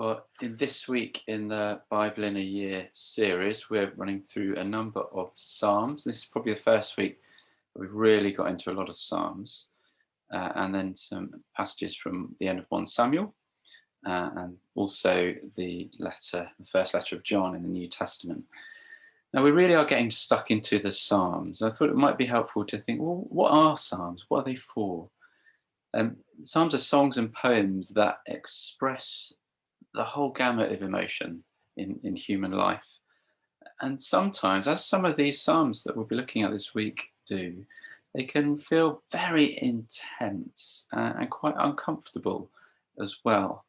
Well, in this week in the Bible in a Year series, we're running through a number of Psalms. This is probably the first week that we've really got into a lot of Psalms, and then some passages from the end of 1 Samuel, and also the first letter of John in the New Testament. Now, we really are getting stuck into the Psalms. I thought it might be helpful to think, well, what are Psalms? What are they for? Psalms are songs and poems that express the whole gamut of emotion in human life. And sometimes, as some of these Psalms that we'll be looking at this week do, they can feel very intense and quite uncomfortable as well.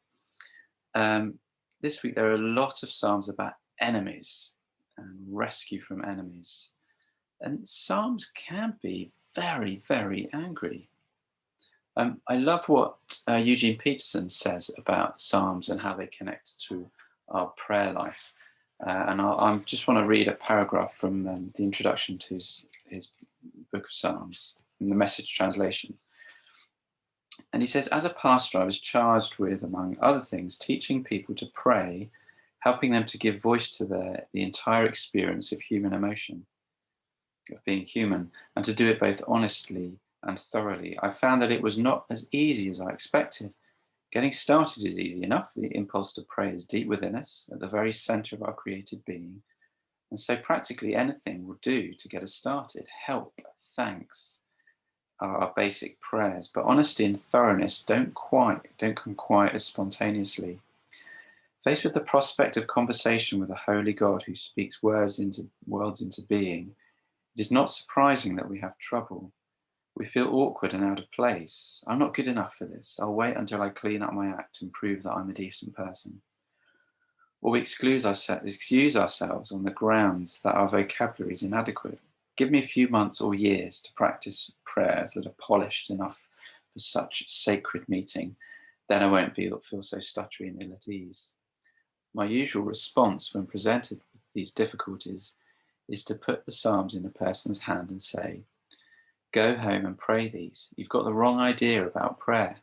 This week, there are a lot of Psalms about enemies and rescue from enemies. And Psalms can be very, very angry. I love what Eugene Peterson says about Psalms and how they connect to our prayer life. And I just want to read a paragraph from the introduction to his book of Psalms in the Message translation. And he says, as a pastor, I was charged with, among other things, teaching people to pray, helping them to give voice to the entire experience of human emotion, of being human, and to do it both honestly and thoroughly. I found that it was not as easy as I expected. Getting started is easy enough. The impulse to pray is deep within us, at the very center of our created being. And so practically anything will do to get us started. Help, thanks are our basic prayers. But honesty and thoroughness don't come quite as spontaneously. Faced with the prospect of conversation with a holy God who speaks worlds into being, it is not surprising that we have trouble. We feel awkward and out of place. I'm not good enough for this. I'll wait until I clean up my act and prove that I'm a decent person. Or we excuse ourselves on the grounds that our vocabulary is inadequate. Give me a few months or years to practice prayers that are polished enough for such sacred meeting, then I won't feel so stuttery and ill at ease. My usual response when presented with these difficulties is to put the Psalms in a person's hand and say, go home and pray these. You've got the wrong idea about prayer.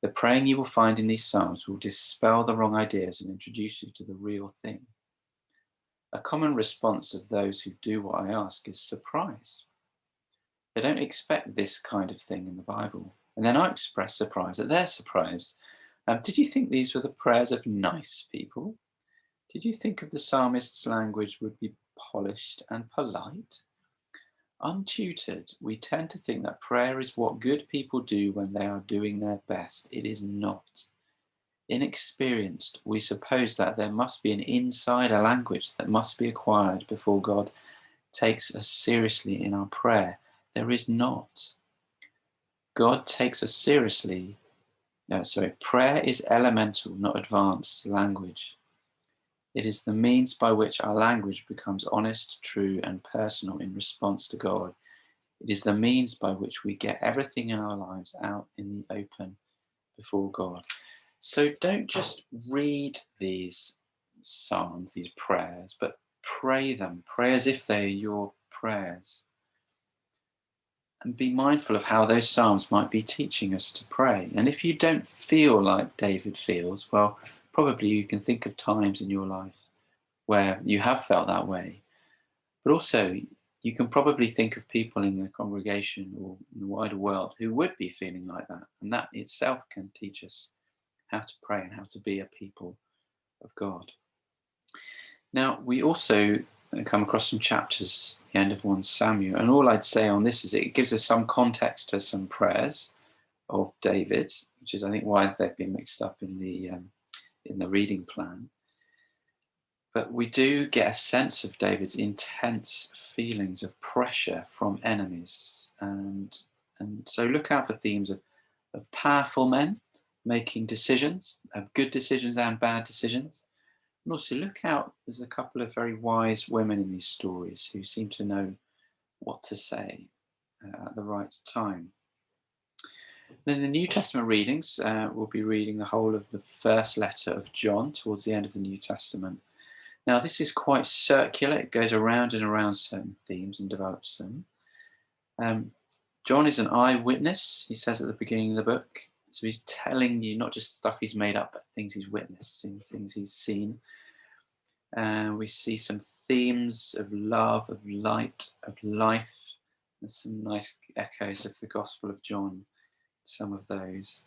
The praying you will find in these Psalms will dispel the wrong ideas and introduce you to the real thing. A common response of those who do what I ask is surprise. They don't expect this kind of thing in the Bible. And then I express surprise at their surprise. Did you think these were the prayers of nice people? Did you think of the psalmist's language would be polished and polite? Untutored, we tend to think that prayer is what good people do when they are doing their best. It is not. Inexperienced, we suppose that there must be an insider language that must be acquired before God takes us seriously in our prayer. There is not. God takes us seriously. Prayer is elemental, not advanced language. It is the means by which our language becomes honest, true, and personal in response to God. It is the means by which we get everything in our lives out in the open before God. So don't just read these psalms, these prayers, but pray them. Pray as if they are your prayers. And be mindful of how those psalms might be teaching us to pray. And if you don't feel like David feels, well, probably you can think of times in your life where you have felt that way. But also, you can probably think of people in the congregation or in the wider world who would be feeling like that. And that itself can teach us how to pray and how to be a people of God. Now, we also come across some chapters at the end of 1 Samuel. And all I'd say on this is it gives us some context to some prayers of David, which is, I think, why they've been mixed up in the reading plan. But we do get a sense of David's intense feelings of pressure from enemies. And so look out for themes of powerful men making decisions, of good decisions and bad decisions. And also look out, there's a couple of very wise women in these stories who seem to know what to say at the right time. Then in the New Testament readings, we'll be reading the whole of the first letter of John towards the end of the New Testament. Now, this is quite circular. It goes around and around certain themes and develops them. John is an eyewitness, he says at the beginning of the book. So he's telling you not just stuff he's made up, but things he's witnessed, things he's seen. And we see some themes of love, of light, of life. There's some nice echoes of the Gospel of John, some of those.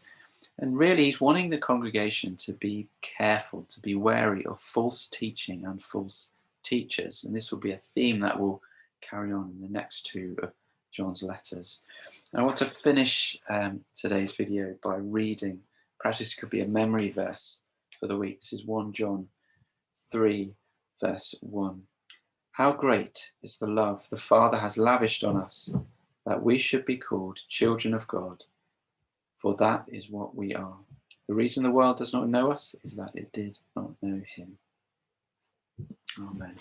And really, he's wanting the congregation to be careful, to be wary of false teaching and false teachers. And this will be a theme that will carry on in the next two of John's letters. And I want to finish today's video by reading, perhaps this could be a memory verse for the week. This is 1 John 3, verse 1. How great is the love the Father has lavished on us, that we should be called children of God, for that is what we are. The reason the world does not know us is that it did not know him. Amen.